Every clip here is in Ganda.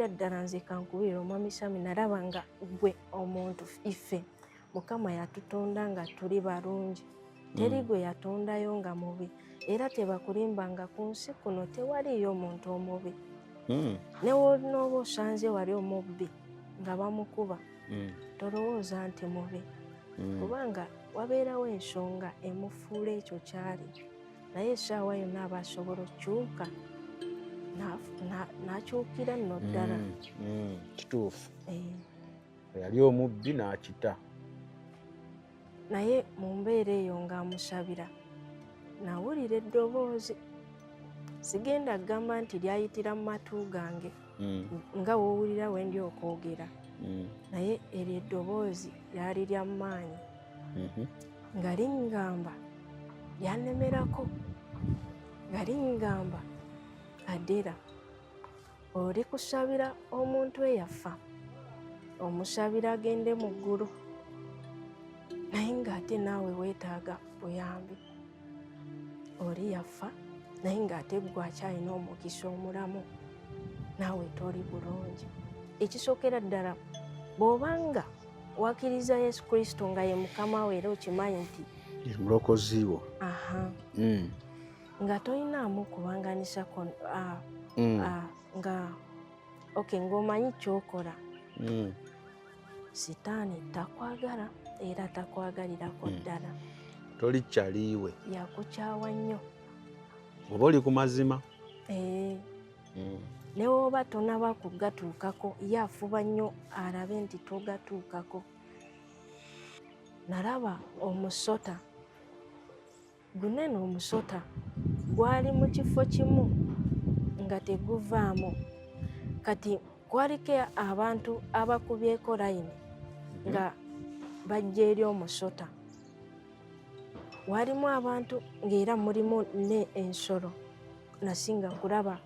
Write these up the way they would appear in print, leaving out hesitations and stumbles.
Era ddala nze kankubira Omwami Sami nalaba nga gwe omuntu ife Mukama yatutonda nga tuli balungi. Teri gwe yatondayo nga mubi. Era tebakulimba nga ku nsi kuno tewaliyo omuntu omubi. Ne wonooba osanze wali omubbi nga bamukuba tolowooza nti mubi. Kubanga wabeerawo ensonga emufuula ekyo kyali. Naye essaawa yonna aba asobola okukyuka n'akyukira nno ddala. Kituufu. Yali omubbi n'akita. Naye mu mbeera eyo ng'amusabira nawulira eddoboozi. Sigenda kugamba nti lyayitira mu matu gange nga woowulira we ndi okwogera. Naye eryo eddoboozi lyali lya maanyi. Nga lingamba lyannemerako. Nga lingamba Adera, oli kusabira omuntu eyafa. Omusabira agende mu ggulu. Naye ng'ate naawe weetaaga buyambi. Oli yafa naye ng'ate gwe akyalina omukisa omulamu. Naawe toli bulungi. Ekisookera ddala bw'obanga wakkiriza Yesu Kristo nga ye Mukama we era okimanyi nti mulokozi wo. Nga tolinaamu kubanganisa nga ng'omanyi ky'okola. Sitaani takwagala era takwagalirako ddala. Toli kyaliiwe. Yakukyawa nnyo. Oba oli ku mazima. Ne woba tonaba kugatuukako ye afuba nnyo alabe nti togatuukako. Nalaba omusota. Gunene omusota gwali mu kifo kimu nga teguvaamu. Kati kwaliko abantu abakubyeko layini nga bajja eri omusota. Walimu abantu ng'era mulimu n'ensolo. Nasinga kulaba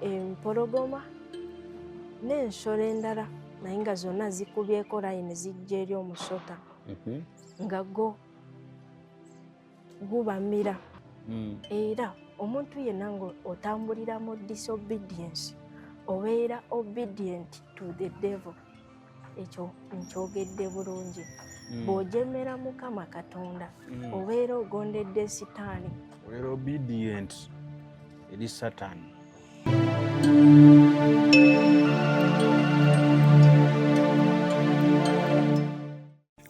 empologoma n'ensolo endala naye nga zonna zikubyeko layini zijja eri omusota nga gubamira. Era omuntu yenna ng'otambulira mu disobedience obeera obedient to the devil. Ekyo nkyogedde bulungi. Bw'ojemera Mukama Katonda obeera ogondedde Sitaani. Obeera obedient eri Sataani.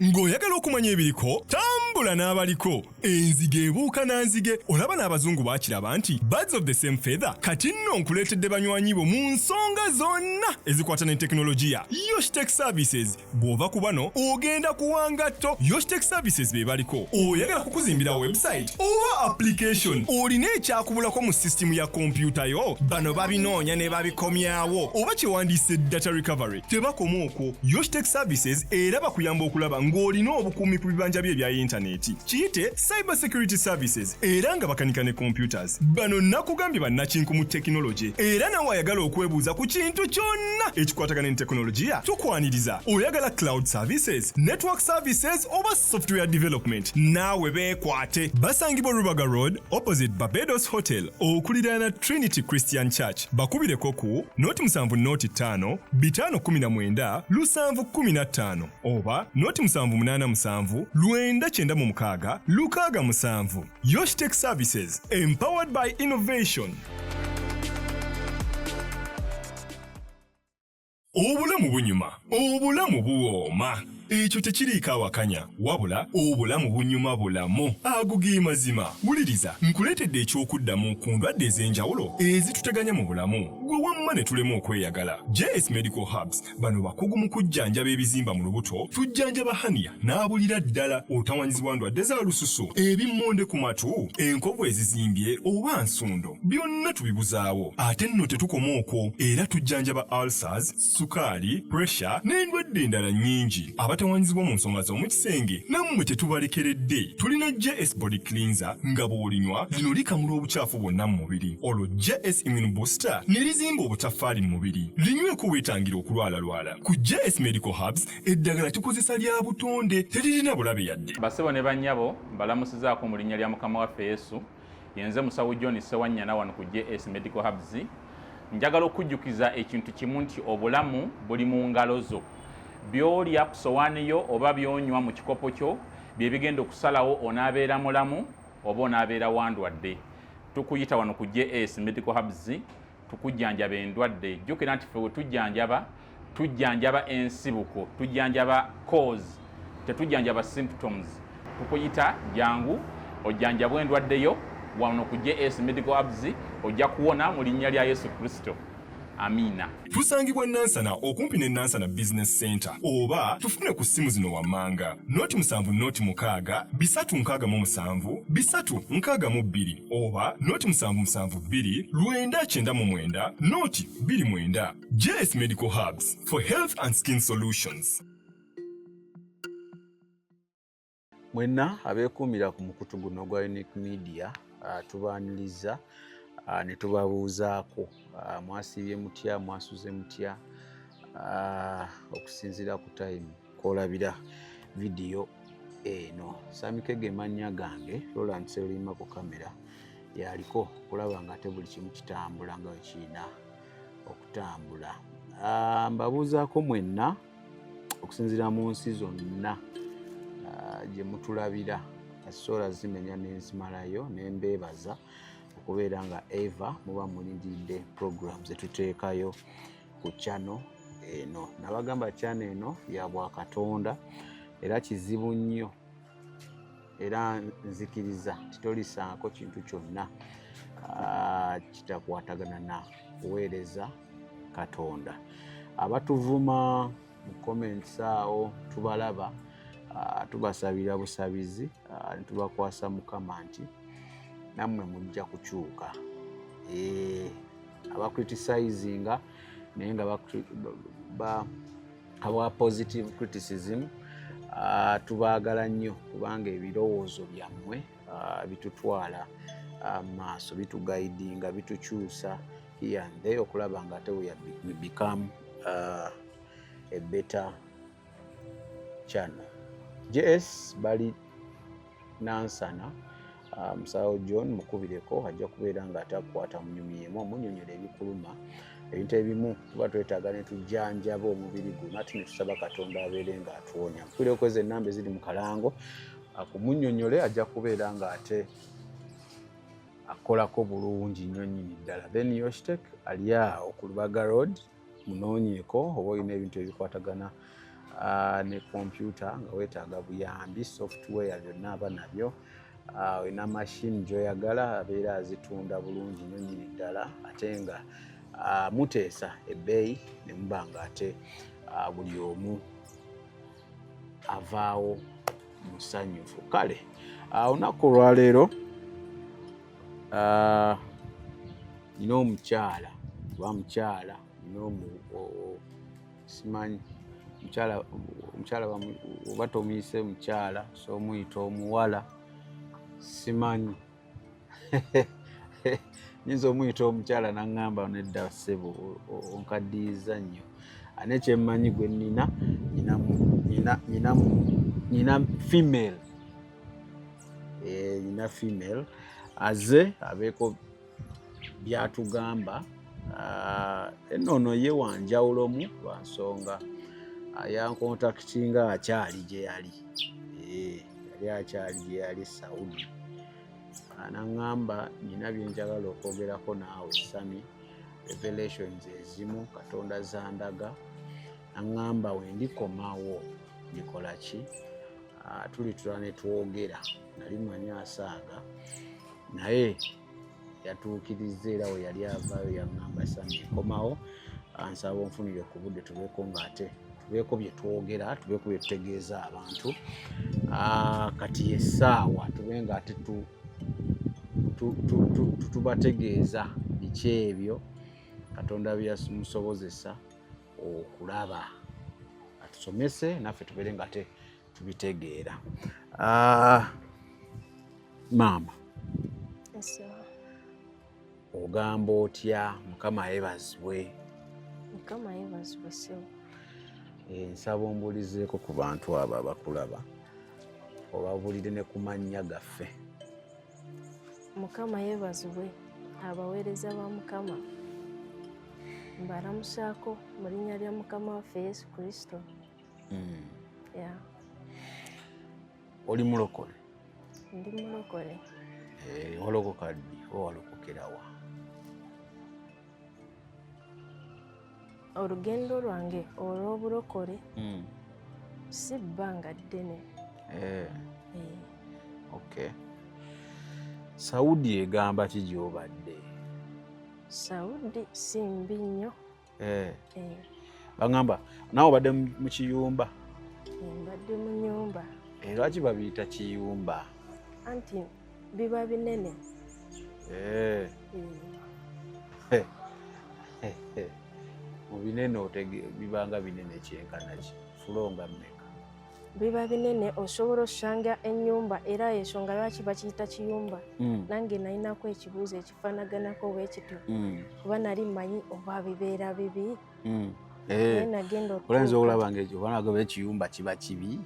Ng'oyagala okumanya ebiriko tambula n'abaliko. Enzige ebuuka na nzige. Olaba n'abazungu baakiraba nti birds of the same feather. Kati nno nkuleetedde banywanyi bo mu nsonga zonna ezikwata ne tekinologiya. Yoshtech Services. Bw'ova ku bano ogenda kuwanga tto. Yoshtech Services be baliko. Oyagala kukuzimbira website oba application. Olina ekyakubulako mu sisitimu ya kompyuta yo. Bano babinoonya ne babikomyawo. Oba kyewandiise data recovery. Tebakoma okwo. Yoshtech Services era bakuyamba okulaba ng'olina obukuumi ku bibanja bye ebya intaneti. Kiyite Cyber Security Services era nga bakanika ne computers. Bano nakugambye bannakinku mu tekinologi. Era nawe ayagala okwebuuza ku kintu kyonna ekikwatagana ne tekinologiya. Tukwaniriza. Oyagala cloud services, network services oba software development. Naawe beekwate. Basangibwa Rubaga Road opposite Barbados Hotel okuliraana Trinity Christian Church. Bakubireko ku 07 519 715 oba 0787 996 67. Yoshtech Services, empowered by innovation. Obulamu bunyuma, obulamu buwooma. Ekyo tekiriiko awakanya, wabula obulamu bunyuma bulamu. Agugi mazima. Wuliriza, nkuleetedde ekyokuddamu ku ndwadde ez'enjawulo ezituteganya mu bulamu. Gwe wamma ne tulema okweyagala. JS Medical Hubs, bano bakugu mu kujjanjaba ebizimba mu lubuto, tujjanjaba hania n'abulira ddala otawanyizibwa ndwadde za lususu, ebimmonde ku matu, enkovu ezizimbye oba nsundo. Byonna tubibuzaawo. Ate nno tetukoma okwo, era tujjanjaba ulcers, sukaali, pressure n'endwadde endala nnyingi. Abatawanyizibwa mu nsonga z'omukisenge nammwe tetubalekeredde. Tulina JS Body Cleanser nga bw'olinywa lino likamula obucaafu bwonna mu mubiri. Olwo JS Immune Booster ne lizimba obutaffaali mu mubiri. Linyweko weetangira okulwalalwala. Ku JS Medical Hubs eddagala tukozesa lya butonde teririna bulabe yadde. Basebo ne bannyabo mbalamusizaako mu linnya lya Mukama waffe Yesu. Yenze musawo John Sewanyana wano ku JS Medical Hubs. njagala okujjukiza ekintu kimu nti obulamu buli mu ngalo zo. By'olya ku sowaani yo oba by'onywa mu kikopo kyo bye bigenda okusalawo onaabeera mulamu oba onaabeera wandwadde. Tukuyita wano ku JS Medical Hubs tukujjanjaba endwadde. Jjukira nti ffe we tujjanjaba ensibuko, tujjanjaba cause, tetujjanjaba symptoms. Tukuyita jangu ojjanjabwe endwadde yo wano ku JS Medical Hubs, ojja kuwona mu linnya lya Yesu Kristo. Amina. Tusangibwa Nansana okumpi ne Nansana Business Center oba tufune ku ssimu zino wammanga noti 7 noti 6 367 362 oba noti 772 999 noti 29. JS Medical Hubs for health and skin solutions. Mwenna abeekuumira ku mukutu guno gwa Unique Media tubaaniriza ne tubabuuzaako mwasiibye mutya, mwasuze mutya okusinziira ku time kwolabira vidiyo eno. Samikege mannya gange, Lawrence Olima ku kamera yaliko okulaba nga ate buli kimu kitambula nga wekirina okutambula. Mbabuuzaako mwenna okusinziira mu nsi zonna gye mutulabira, kasola zimenya n'enzimalayo n'embeebaza okubeera nga Eva muba mulindiridde program zetuteekayo ku channel eno. Nabagamba channel eno ya Bwakatonda era kizibu nnyo era nzikiriza titolisaako kintu kyonna kitakwatagana na kuweereza Katonda. Abatuvuma mu comments awo tubalaba, tubasabira busabizi, tubakwasa Mukama nti nammwe mujja kukyuka. Abacriticising naye nga aba positive criticism tubaagala nnyo kubanga ebirowoozo byammwe bitutwala maaso, bitugaidinga, bitukyusa here and there okulaba nga ate we become a better channel. JS bali Nansana, Musawo John mukubireko ajja kubeera nga atakwata munyumyemu omunyonyola ebikuluma, ebintu ebimu tuba twetaaga ne tujjanjaba omubiri guno ate ne tusaba Katonda abeere nga atuwonya. Mukwire okweza ennamba eziri mu kalango akumunyonyole, ajja kubeera nga ate akolako bulungi nnyo nnyini ddala. Then Yoshtek ali awo ku Lubaga Road, munoonyeeko oba olina ebintu ebikwatagana ne computer nga weetaaga buyambi, software byonna aba nabyo. Olina machine gy'oyagala abeera azitunda bulungi nnyo nnyini ddala, ate nga muteesa ebbeeyi ne muba nga ate buli omu avaawo musanyufu. Kale olunaku olwaleero nina omukyala nina simanyi omukyala oba tomuyise mukyala so omuyita omuwala simanyi nyinza omuyita omukyala naŋŋamba nedda ssebo onkaddiyiza nnyo. Ane kyemmanyi gwe nina female, nina female aze abeeko byatugamba. Ennono ye wanjawulomu lwa nsonga yankontakitinga akyali gye yali, yali akyali gye yali Saudi. Naŋŋamba nina byenjagala okwogerako naawe Sami, revelations ezimu Katonda zandaga. Naŋŋamba we ndikomawo ndikola ki? Tulitula ne twogera, nali mmanyi asaaga naye yatuukiriza era we yali avaayo yaŋŋamba Sami nkomawo, ansaba onfunire ku budde tubeeko ng'ate tubeeko bye twogera, tubeeko bye tutegeeza abantu. Kati essaawa tube ng'ate tubategeeza biki ebyo Katonda bye yamusobozesa okulaba, atusomese naffe tubeere ng'ate tubitegeera. Maama, ogamba otya? Mukama yeebazibwe. Mukama yeebazibwe ssebo. Nsaba ombuulizeeko ku bantu abo abakulaba, obabuulire ne ku mannya gaffe. Mukama yeebazibwe. Abaweereza ba Mukama mbalamusaako mu linnya lya Mukama waffe Yesu Kristo. Yeah. Oli mulokole? Ndi mulokole. Walokoka ddi oba walokokera wa? Olugendo lwange olw'obulokole si bbanga ddene. Okay. Saudi egamba ki gy'obadde? Saudi si mbi nnyo. Bagamba naawe obadde mu kiyumba? Mbadde mu nnyumba. Lwaki babiyita kiyumba? Anti biba binene. Mu binene bibanga binene kyenkana ki? Fulonga mmeka? Biba binene osobola osanga ennyumba era ensonga lwaki bakiyita kiyumba. Nange nalinako ekibuuzo ekifaanaganako bwe kityo. Kuba nali mmanyi oba bibeera bibi. Olayinza okulaba ng'ekyo oba ekiyumba kiba kibi?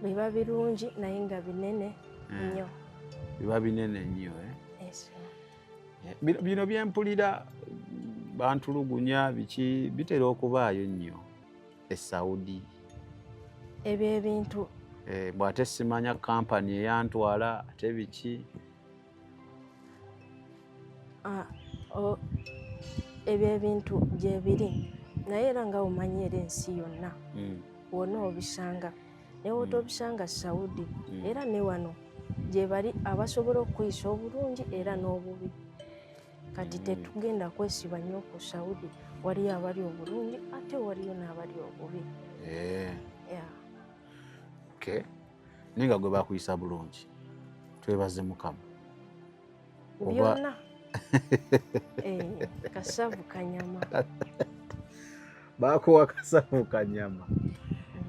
Biba birungi naye nga binene nnyo. Biba binene nnyo. Bino byempulira bantulugunya biki bitera okubaayo nnyo e Saudi. Ebyo ebintu bw'ate simanya kampani eyantwala ate biki? Ebyo ebintu gye biri naye era nga omanyi era ensi yonna wonna obisanga naye wotobisanga Saudi era ne wano gye bali abasobola okuyisa obulungi era n'obubi. Kati tetugenda kwesiba nnyo ku Saudi, waliyo abali obulungi ate waliyo n'abali obubi. Naye nga gwe bakuyisa bulungi twebaze Mukama byonna. Kasavu kanyama. Bakuwa kasavu kanyama.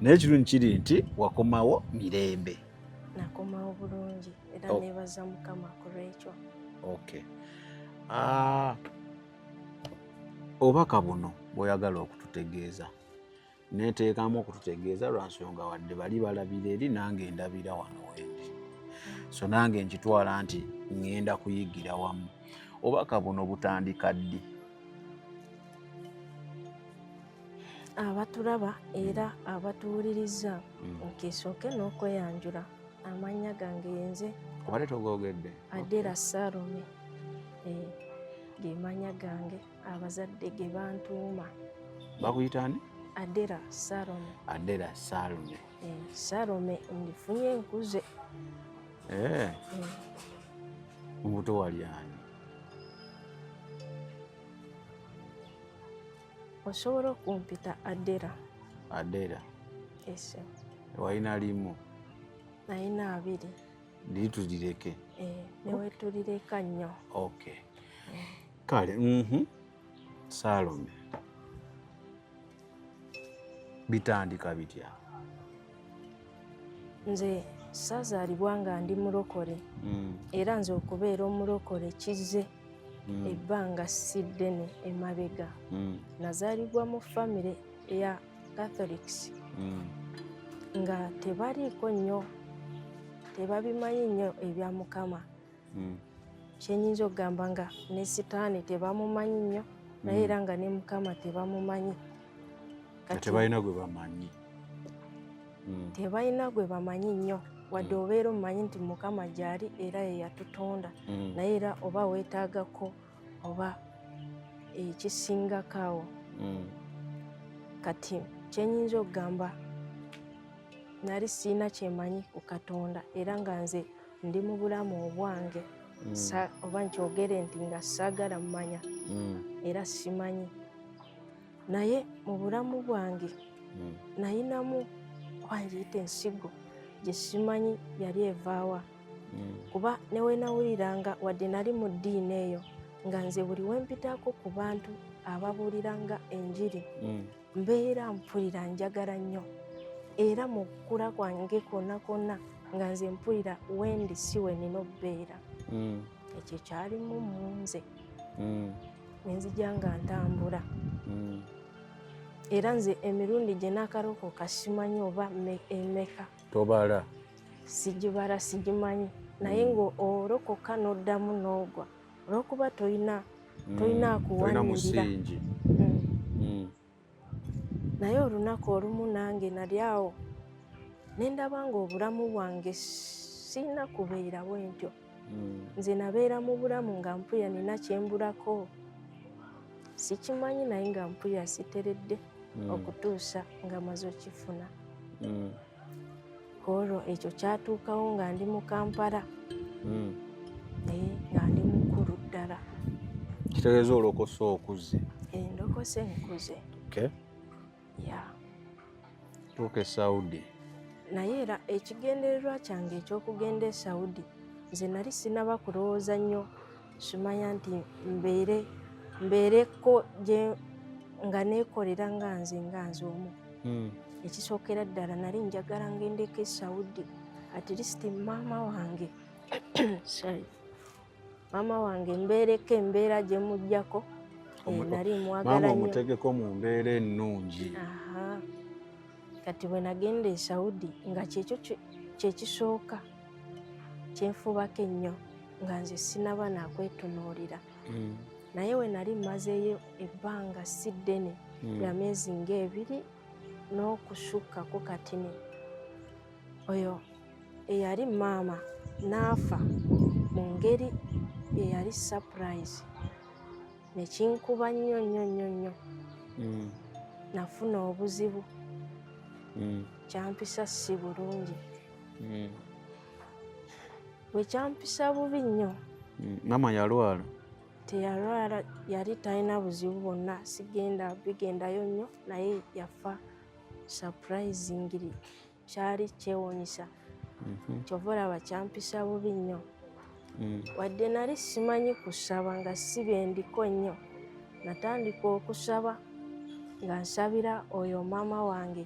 Naye ekirungi kiri nti wakomawo mirembe. Nakomawo bulungi era neebaza Mukama ku lwekyo. Obubaka buno bw'oyagala okututegeeza neeteekamu okututegeeza lwa nsonga wadde bali balabira eri nange ndabira wano wendi. So nange nkitwala nti ŋŋenda kuyigira wamu. Obubaka buno butandika ddi? Abatulaba era abatuwuliriza nkesooke n'okweyanjula. Amannya gange yenze obadde togoogedde? Adera Salome. Ge mannya gange abazadde ge bantuuma. Bakuyita ani? Adera Salome. Adera Salome. Salome ndifunye nkuze. Mubuto wali ani? Osobola okumpita Adera. Adera? Ese. Walina limu? Nalina abiri. Liri tulireke? Newe tulireka nnyo. Kale, Salome. Bitandika bitya? Nze saazaalibwa nga ndi mulokole. Era nze okubeera omulokole kizze ebbanga si ddene emabega. Nazaalibwa mu famire eya Catholics nga tebaliiko nnyo, tebabimanyi nnyo ebya Mukama. Kyenyinza okugamba nga ne Sitaani tebamumanyi nnyo naye era nga ne Mukama tebamumanyi. Tebalina gwe bamanyi? Tebalina gwe bamanyi nnyo wadde obeera omumanyi nti Mukama gy'ali era ye yatutonda naye era oba weetaagako oba ekisingako awo. Kati kyenyinza okugamba nali siina kyemanyi ku Katonda era nga nze ndi mu bulamu obwange oba nkyogere nti nga saagala mmanya era simanyi. Naye mu bulamu bwange nayinamu oba ngiyita ensigo gye simanyi yali evaawa. Kuba ne we nawuliranga wadde nali mu ddiini eyo nga nze buli wempitaako ku bantu ababuuliranga enjiri mbeera mpulira njagala nnyo era mu kukula kwange kwonna kwonna nga nze mpulira wendi si we nina okubeera. Ekyo kyalimu mu nze nenzija nga ntambula. Era nze emirundi gye naakalokoka simanyi oba emeka. Tobala? Sigibala, sigimanyi naye nga olokoka n'oddamu n'ogwa olw'okuba tolina tolina Tolina kuwanirira. musingi. Naye olunaku olumu nange nali awo ne ndaba ng'obulamu bwange sirina kubeera bwentyo. Nze nabeera mu bulamu nga mpuya nina kyembulako. Sikimanyi naye nga mpuya siteredde okutuusa nga maze okifuna. Olwo ekyo kyatuukawo nga ndi mu Kampala. Nga ndi mukulu ddala. Kitegeeza olokose okuze. Ndokose nkuze. Tuuka e Saudi. Naye era ekigendererwa kyange eky'okugenda e Saudi, nze nali sinaba kulowooza nnyo simanya nti mbeereko nga neekolera nga nze omu. Ekisookera ddala nali njagala ngendeko e Saudi at least maama wange maama wange mbeereko embeera gye muggyako. Nali mwagala nnyo. Maama omutegeko mu mbeera ennungi. Kati bwe nagenda e Saudi nga kyekyo kyekisooka kyenfubako ennyo nga nze sinaba nakwetunuulira. Naye we nali mmazeeyo ebbanga si ddene lya myezi ng'ebiri n'okusukkako katini. Oyo eyali maama n'afa mu ngeri eyali surprise. Ne kinkuba nnyo nnyo nnyo nnyo. Nafuna obuzibu. Kyampisa si bulungi. Bwe kyampisa bubi nnyo. Maama yalwala? Teyalwala, yali talina buzibu bwonna, bigendayo nnyo naye yafa surprisingly. Kyali kyewuunyisa. Kyova olaba kyampisa bubi nnyo. Wadde nali simanyi kusaba nga si bye ndiko nnyo. Natandika okusaba nga nsabira oyo maama wange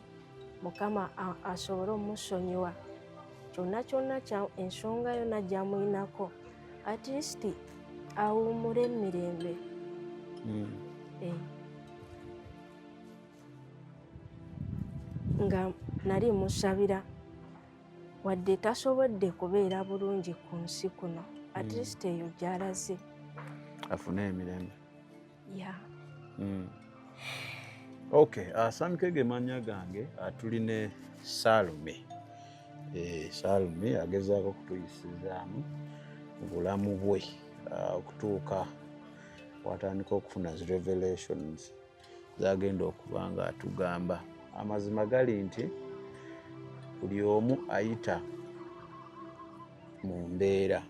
Mukama asobole omusonyiwa kyonna kyonna ensonga yonna gy'amuyinako, at least awummule emirembe. Nga nali musabira wadde tasobodde kubeera bulungi ku nsi kuno, at least eyo gy'alaze afune emirembe. Yeah. Samikege mannya gange, tuline Salome. Salome agezaako okutuyisizaamu mu bulamu bwe okutuuka watandika okufuna zi revelations zagenda okuba nga atugamba. Amazima gali nti buli omu ayita mu mbeera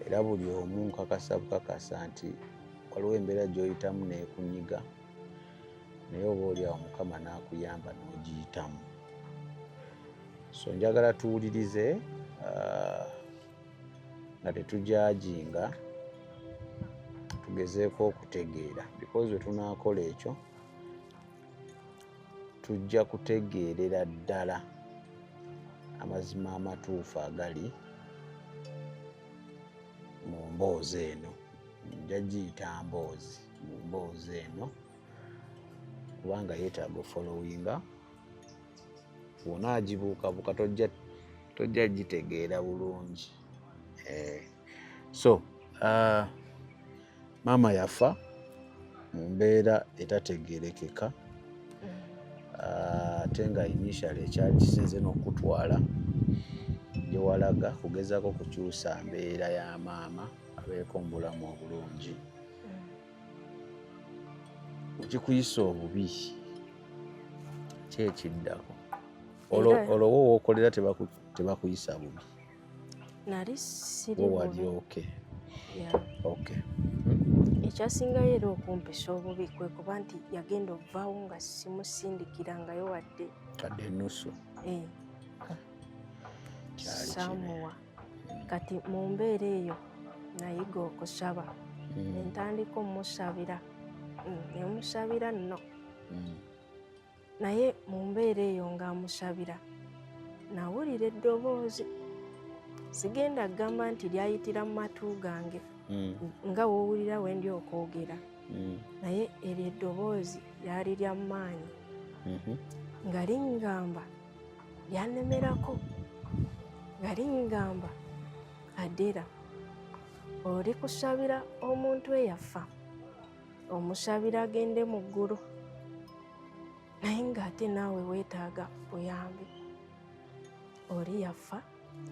era buli omu nkakasa bukakasa nti waliwo embeera gy'oyitamu neekunyiga naye oba oliawo Mukama n'akuyamba n'ogiyitamu. So njagala tuwulirize nga tetujajinga, tugezeeko okutegeera because we tunaakola ekyo tujja kutegeerera ddala amazima amatuufu agali mu mboozi eno. Nja giyita mboozi mu mboozi eno kubanga yeetaaga ofolowinga. Bw'ona agibuukabuuka tojja gitegeera bulungi. So maama yafa mu mbeera etategeerekeka ate nga initial ekyali kisinze n'okutwala gye walaga kugezaako kukyusa mbeera ya maama abeeko mu bulamu obulungi. Ekikuyisa obubi ki ekiddako? Olwo wookolera tebakuyisa bubi? Nali siri wali bubi. okay. Ekyasingayo era okumpisa obubi kwe kuba nti yagenda ovaawo nga simusindikirangayo wadde kadde ennusu. Samuwa. Kati mu mbeera eyo nayiga okusaba. Ntandika omusabira. Nemusabira nno. Naye mu mbeera eyo ng'amusabira nawulira eddoboozi. Sigenda kugamba nti lyayitira mu matu gange nga woowulira we ndi okwogera. Naye eryo eddoboozi lyali lya maanyi nga lingamba, lyanemerako nga lingamba Adera oli kusabira omuntu eyafa omusabira agende mu ggulu naye ng'ate naawe weetaaga buyambi oli yafa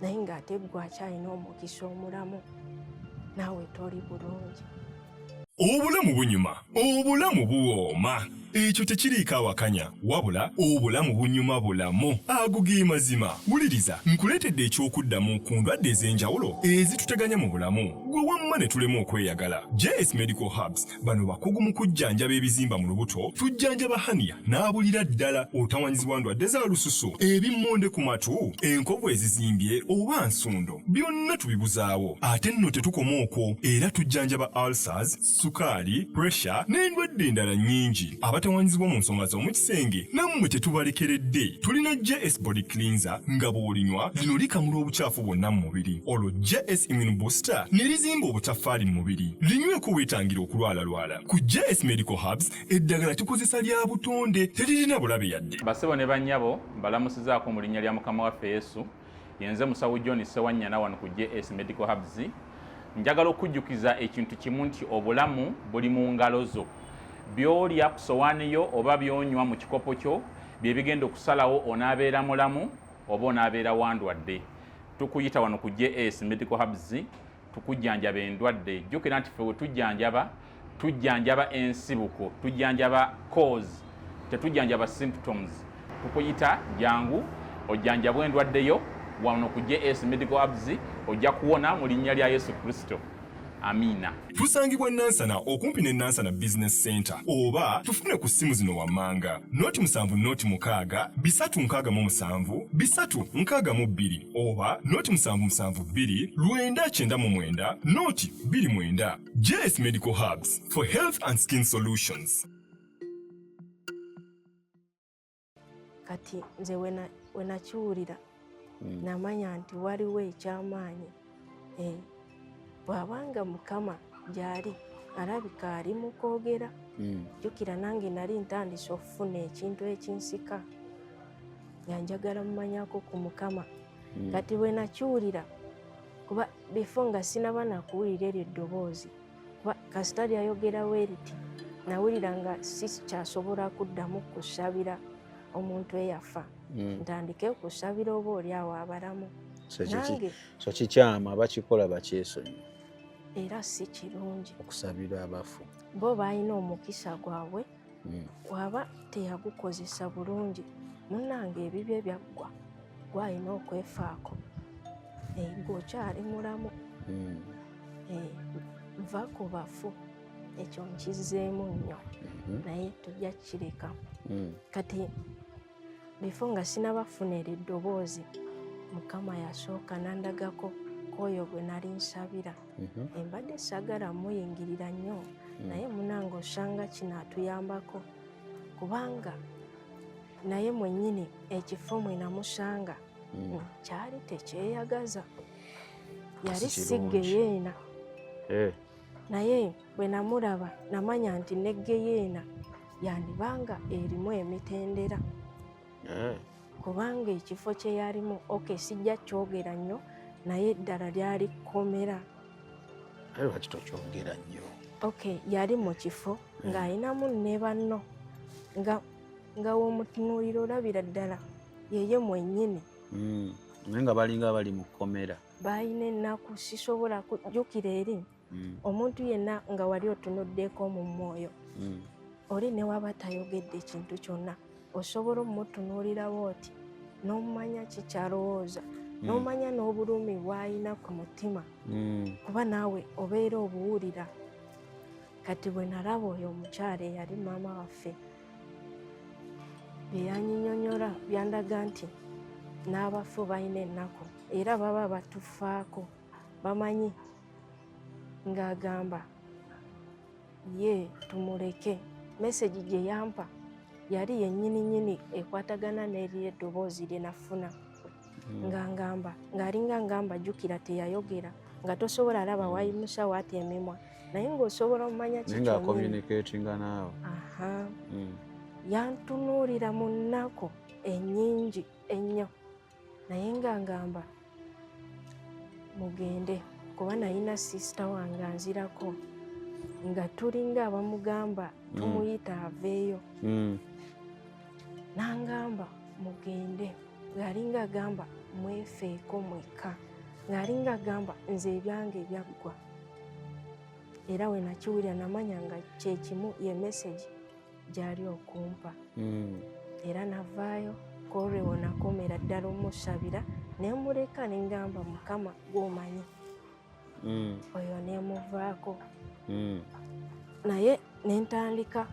naye ng'ate gwe akyalina omukisa omulamu naawe toli bulungi. Obulamu bunyuma, obulamu buwooma. Ekyo tekiriiko awakanya, wabula obulamu bunyuma bulamu. Ago ge mazima. Wuliriza, nkuleetedde ekyokuddamu ku ndwadde ez'enjawulo ezituteganya mu bulamu. Gwe wamma ne tulema okweyagala. JS Medical Hubs bano bakugu mu kujjanjaba ebizimba mu lubuto, tujjanjaba hania n'abulira ddala otawanyizibwa ndwadde za lususu, ebimmonde ku matu, enkovu ezizimbye oba nsundo. Byonna tubibuzaawo. Ate nno tetukoma okwo, era tujjanjaba ulcers, sukaali, pressure n'endwadde endala nnyingi. Abatawanyizibwa mu nsonga z'omukisenge nammwe tetubalekeredde. Tulina JS Body Cleanser nga bw'olinywa lino likamula obucaafu bwonna mu mubiri. Olwo JS Immune Booster ne lizimba obutaffaali mu mubiri. Linyweko weetangira okulwalalwala. Ku JS Medical Hubs eddagala tukozesa lya butonde teririna bulabe yadde. Basebo ne bannyabo mbalamusizaako mu linnya lya Mukama waffe Yesu. Yenze musawo John Sewanyana wano ku JS Medical Hubs. Njagala okujjukiza ekintu kimu nti obulamu buli mu ngalo zo. By'olya ku sowaani yo oba by'onywa mu kikopo kyo bye bigenda okusalawo onaabeera mulamu oba onaabeera wandwadde. Tukuyita wano ku JS Medical Hubs tukujjanjaba endwadde. Jjukira nti ffe we tujjanjaba ensibuko, tujjanjaba cause, tetujjanjaba symptoms. Tukuyita jangu ojjanjabwa endwadde yo wano ku JS Medical Hubs ojja kuwona mu linnya lya Yesu Kristo. Amina. Tusangibwa Nansana okumpi ne Nansana Business Center oba tufune ku ssimu zino wammanga noti 7 noti 6 367 362 oba noti 772 999 noti 29. JS Medical Hubs for health and skin solutions. Kati nze wenakiwulira namanya nti waliwo ekyamaanyi bw'abanga Mukama gy'ali alabika ali mu kwogera. Jjukira nange nali ntandise okufuna ekintu ekinsika nga njagala mumanyako ku Mukama. Kati bwe nakiwulira kuba before nga sinaba nakuwulira eryo eddoboozi kuba kasita lyayogerawo eriti nawulira nga sikyasobola kuddamu kusabira omuntu eyafa. Ntandike okusabira oba oli awo abalamu. So kikyama bakikola bakyesonyi era si kirungi okusabira abafu. Bo balina omukisa gwabwe waba teyagukozesa bulungi munnange ebibye byaggwa gwalina okwefaako gwokyali mulamu. Va ku bafu ekyo nkizzeemu nnyo naye tujja kukireka. Kati bifo nga sinabafunira eddoboozi Mukama yasooka nandagako k'oyo gwe nali nsabira. Embadde sagala muyingirira nnyo naye munange osanga kinaatuyambako kubanga naye mwennyini ekifo mwe namusanga kyali tekyeyagaza, yali siggeyeena. Naye bwe namulaba namanya nti ne geyeena yandibanga erimu emitendera kubanga ekifo kye yalimu sijja kyogera nnyo naye ddala lyali kkomera. Lwaki tokyogera nnyo? Yali mu kifo ng'alinamu ne banno nga w'omutunuulira olabira ddala yeye mwennyini. Naye nga balinga bali mu kkomera. Balina ennaku sisobola kujjukira eri omuntu yenna nga wali otunuddeko mu mwoyo oli ne waba tayogedde ekintu kyonna osobola omutunuulirawo oti n'omumanya kikyalowooza n'omanya n'obulumi bw'alina ku mutima kuba naawe obeera obuwulira. Kati bwe nalaba oyo omukyala eyali maama waffe bye yanyinyonnyola byandaga nti n'abafu balina ennaku era baba batufaako bamanyi ng'agamba ye tumuleke. Mesegi gye yampa yali yennyininyini ekwatagana n'eri eddoboozi lye nafuna ng'alinga ngamba jjukira teyayogera nga tosobola alaba wayimusa waati emimwa naye ng'osobola omumanya communicatinga naawe. Yantunuulira mu nnaku ennyingi ennyo naye nga ngamba mugende kuba nalina sisita wange anzirako nga tulinga abamugamba tumuyita aveeyo. N'angamba mugende, ng'alinga agamba mwefeeko mwekka, ng'alinga agamba nze ebyange byaggwa. Era we nakiwulira namanya nga kyekimu ye message gy'ali okumpa. Era navaayo kolwewo nakomera ddala omusabira ne muleka ne ngamba Mukama gw'omanyi. Oyo ne muvaako. Naye ne ntandika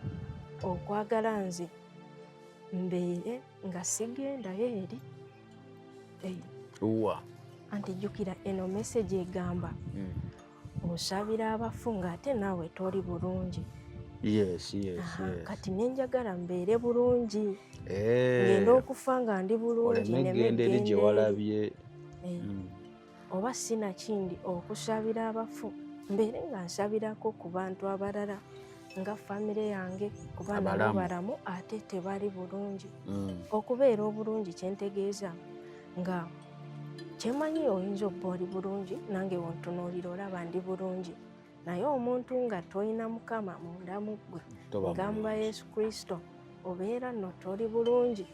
okwagala nze mbeere nga sigendayo eri. Anti jjukira eno message egamba osabira abafu ng'ate naawe toli bulungi. Yes. Kati nenjagala mbeere bulungi, ngenda okufa nga ndi bulungi nemegenderi gye walabye. Oba sinakindi okusabira abafu mbeere nga nsabirako ku bantu abalala nga famire yange kuba nabo balamu ate tebali bulungi. Okubeera obulungi kyentegeeza nga kyemanyi oyinza okuba oli bulungi nange wontunuulira olaba ndi bulungi, naye omuntu nga tolina Mukama munda mu ggwe, ngamba Yesu Kristo, obeera nno toli bulungi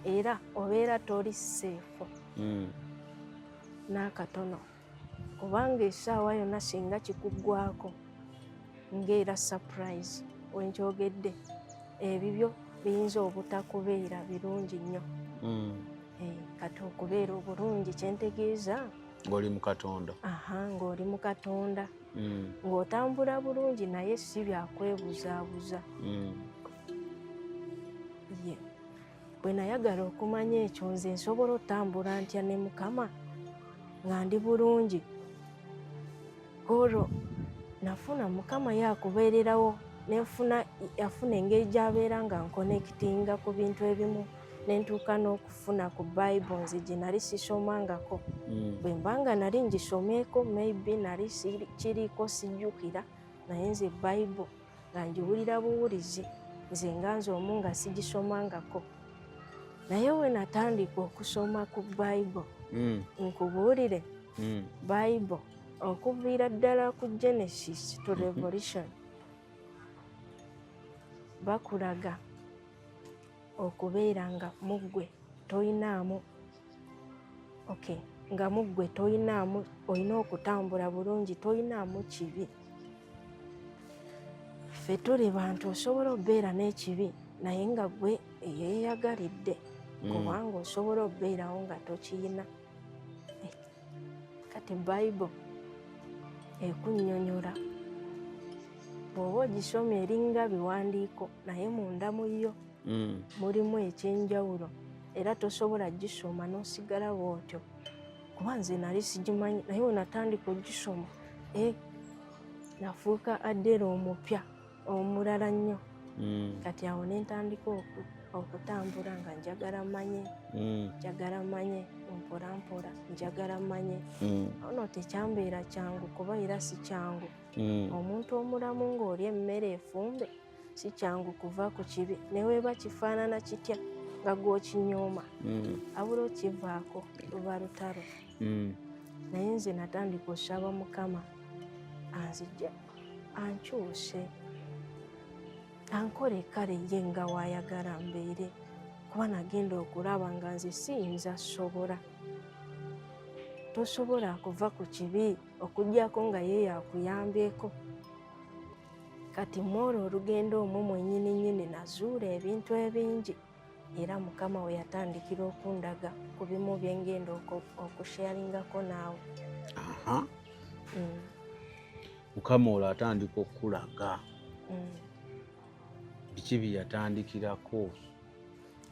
era obeera toli seefu n'akatono. Kubanga essaawa yonna singa kikuggwako ng'era surprise wenkyogedde, ebibyo biyinza obutakubeera birungi nnyo. Kati okubeera obulungi kyentegeeza ng'oli mu Katonda. Ng'oli mu Katonda, ng'otambula bulungi naye si byakwebuzaabuza. Bwe nayagala okumanya ekyo nze nsobola otambula ntya ne Mukama nga ndi bulungi. Olwo nafuna Mukama yakubeererawo, yafuna engeri gy'abeera nga nkonekitinga ku bintu ebimu, nentuuka n'okufuna ku Bible nze gye nali sisomangako. Bwe mbanga nali ngisomeeko maybe nali kiriiko sijjukira, naye nze Bible nga ngiwulira buwulizi nze nga nze omu nga sigisomangako. Naye we natandika okusoma ku Bible, nkubuulire Bible okuviira ddala ku Genesis to Revelation, bakulaga okubeera nga muggwe toyinaamu nga muggwe toyinaamu, olina okutambula bulungi, toyinaamu kibi. Ffe tuli bantu osobola okubeera n'ekibi naye nga gwe eyeeyagalidde, kubanga osobola okubeerawo nga tokiyina. Kati Bible ekunnyonnyola, bw'oba ogisomye eringa biwandiiko naye munda mu yo mulimu ekyenjawulo, era tosobola gisoma n'osigala bw'otyo. Kuba nze nali sigimanyi, naye we natandika ogisoma nafuuka Adele omupya omulala nnyo. Kati awo ne ntandika okutambula nga njagala manye mpolampola, njagala manye. Ono tekyambeera kyangu kuba era si kyangu. Omuntu omulamu ng'oli emmere efumbe si kyangu kuva ku kibi, ne weeba kifaanana kitya nga gw'okinyooma abula okivaako luba lutalo. Naye nze natandika osaba Mukama anzigye, ankyuse, ankole kale ye nga waayagala mbeere, kuba nagenda okulaba nga nze siyinza sobola. Tosobola kuva ku kibi okuggyako nga ye yakuyambyeko. Kati mwolwo olugendo omwo mwennyini nazuula ebintu ebingi, era Mukama we yatandikira okundaga ku bimu bye ngenda okusharingako naawe. Mukama olwo atandika okulaga biki bye yatandikirako.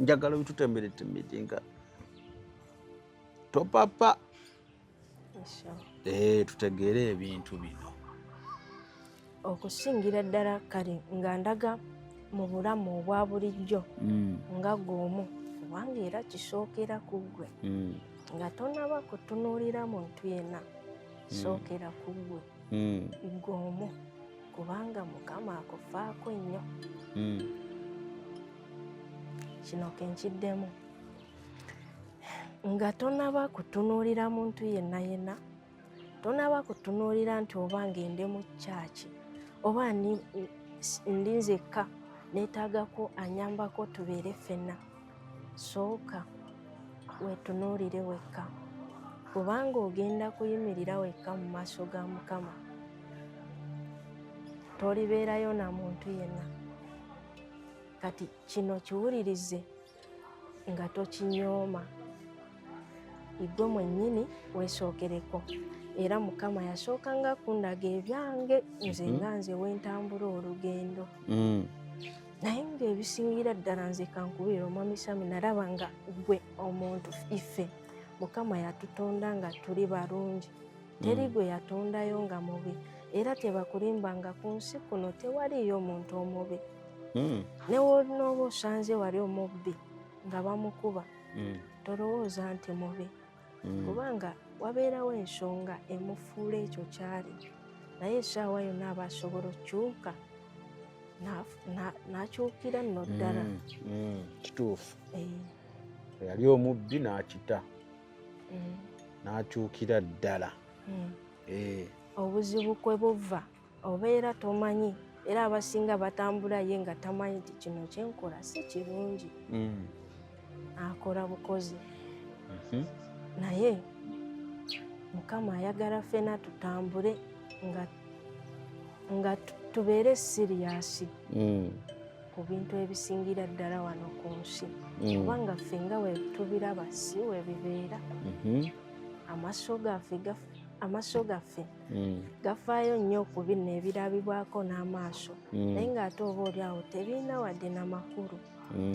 Njagala bitutemberetemere nga topapa tutegeere ebintu bino. Okusingira ddala kale nga ndaga mu bulamu obwa bulijjo nga gw'omu, kubanga era kisookera ku ggwe, nga tonaba kutunuulira muntu yenna, sookera ku ggwe gw'omu, kubanga Mukama akufaako nnyo. Kino kenkiddemu, nga tonaba kutunuulira muntu yenna tonaba kutunuulira nti oba ngende mu kyaki oba ndi nzekka neetaagako anyambako tubeere ffenna. Sooka weetunuulire wekka, kubanga ogenda kuyimirira wekka mu maaso ga Mukama tolibeerayo na muntu yenna. Kati kino kiwulirize nga tokinyooma, igwe mwennyini weesookereko. Era Mukama yasookanga kundaga ebyange nze nga nze wentambula olugendo. Naye ng'ebisingira ddala nze kankubira Omwami Sami nalaba nga gwe omuntu iffe Mukama yatutonda nga tuli balungi, teri gwe yatondayo nga mubi, era tebakulimba nga ku nsi kuno tewaliyo muntu omubi. Ne wonooba osanze wali omubbi nga bamukuba tolowooza nti mubi, kubanga wabeerawo ensonga emufuula ekyo kyali, naye essaawa yonna aba asobola okukyuka n'akyukira nno ddala. Kituufu. Yali omubbi n'akita n'akyukira ddala. Obuzibu kwe buva obeera tomanyi, era abasinga batambula ye nga tamanyi nti kino kyenkola si kirungi, akola bukozi. Naye Mukama ayagala ffenna tutambule nga tubeere siriyasi ku bintu ebisingira ddala wano ku nsi, kubanga ffe nga we tubiraba si we bibeera. Amaaso gaffe gafaayo nnyo ku bino ebirabibwako n'amaaso, naye ng'ate oba oli awo tebiina wadde n'amakulu,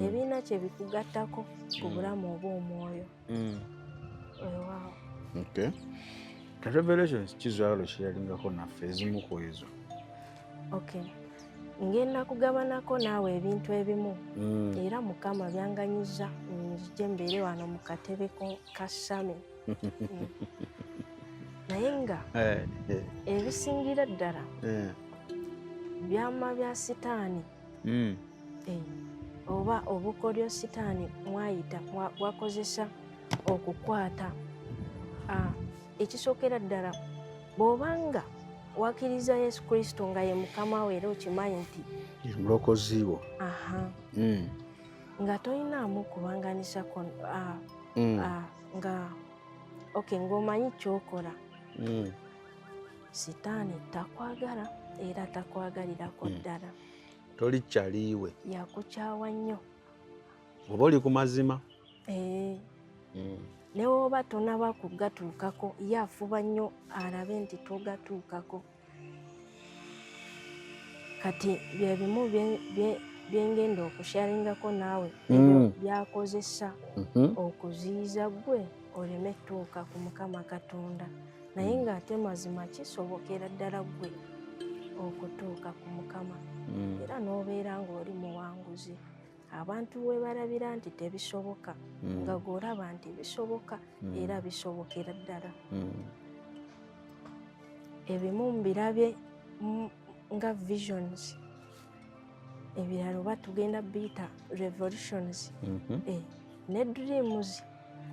tebiina kye bikugattako ku bulamu oba omwoyo. Weewaawo. Revelations kizaalo kyeyalingako naffe ezimu ku ezo. Ngenda kugabanako naawe ebintu ebimu, era Mukama byanganyiza nzije mbeere wano mu katebe ka Sami. Naye nga ebisingira ddala byama bya Sitaani, oba obukolyo Sitaani mwayita bwakozesa okukwata. Ekisookera ddala bw'obanga wakkiriza Yesu Kristo nga ye Mukama we era okimanyi nti mulokozi wo, nga tolinaamu kubanganisako ng'omanyi ky'okola, Sitaani takwagala era takwagalirako ddala. toli kyaliiwe, yakukyawa nnyo oba oli ku mazima. Ne woba tonaba kugatuukako ye afuba nnyo alabe nti togatuukako. Kati bye bimu byengenda okushalingako naawe ebyo byakozesa okuziyiza gwe oleme tuuka ku Mukama Katonda, naye ng'ate mazima kisobokera ddala gwe okutuuka ku Mukama, era n'obeera ng'oli muwanguzi. Abantu we balabira nti tebisoboka nga gw'olaba nti bisoboka era bisobokera ddala. Ebimu mbirabye nga visions, ebirala oba tugenda biyita revolutions ne dreams,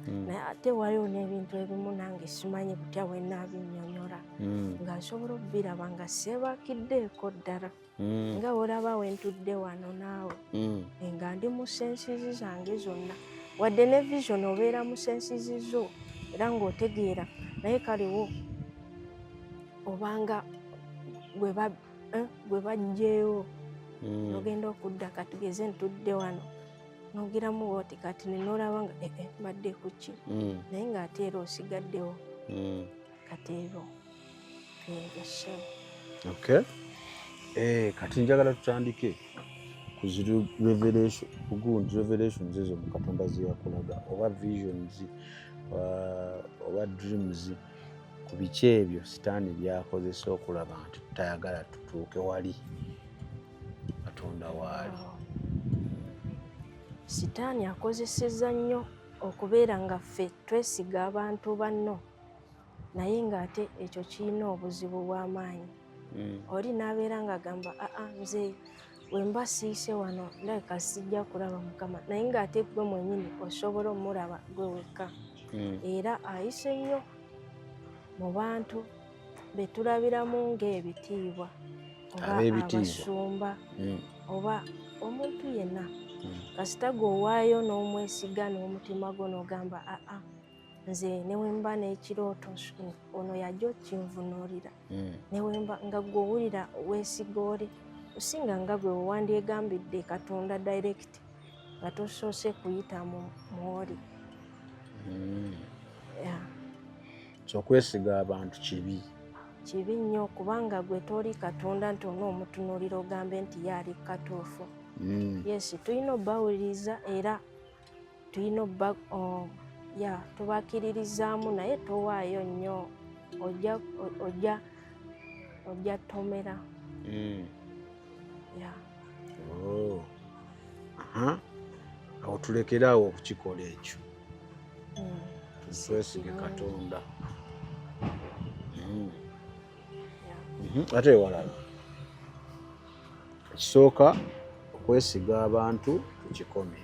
naye ate waliwo n'ebintu ebimu nange simanyi kutya bwe nnaabinnyonnyola nga nsobola okubiraba nga seebakiddeeko ddala, nga olaba wentudde wano naawe nga ndi mu sensizi zange zonna, wadde ne vision obeera mu sensizi zo era ng'otegeera, naye kalewo obanga bwe baggyeewo n'ogenda okudda katugeze ntudde wano n'ogiramu oti kati nenoolaba nga mbadde ku ki, naye ng'ate era osigaddewo kati ebyo ebyosebo. Kati njagala tutandike ku gundi revelations ezo mu Katonda ze yakulaga, oba visions oba dreams, ku biki ebyo Sitaani byakozesa okulaba nti tutayagala tutuuke wali Katonda waali. Sitaani akozesezza nnyo okubeera nga ffe twesiga abantu banno, naye ng'ate ekyo kirina obuzibu bw'amaanyi. Oli n'abeera ng'agamba nze bwe mba siise wano ndabika sijja kulaba Mukama, naye ng'ate gwe mwennyini osobola omulaba gwe wekka, era ayise nnyo mu bantu betulabiramu ng'ebitiibwa oba abasumba oba omuntu yenna kasita gw'owaayo n'omwesiga n'omutima gwo n'ogamba aa nze newemba n'ekirooto ono yajja okinvunuulira newemba nga gw'owulira weesiga oli osinga nga gwe wewandyegambidde Katonda direct nga tosoose kuyita mwoli. So okwesiga abantu kibi nnyo kubanga gwe toli Katonda nti onoomutunuulira ogambe nti yaali katuufu. Yes, tulina obbawuliriza era tulina tubakiririzaamu naye towaayo nnyo ojja tomera. Awo tulekeraawo okukikola ekyo twesige Katonda. Ate ewalala ekisooka okwesiga abantu tukikomye.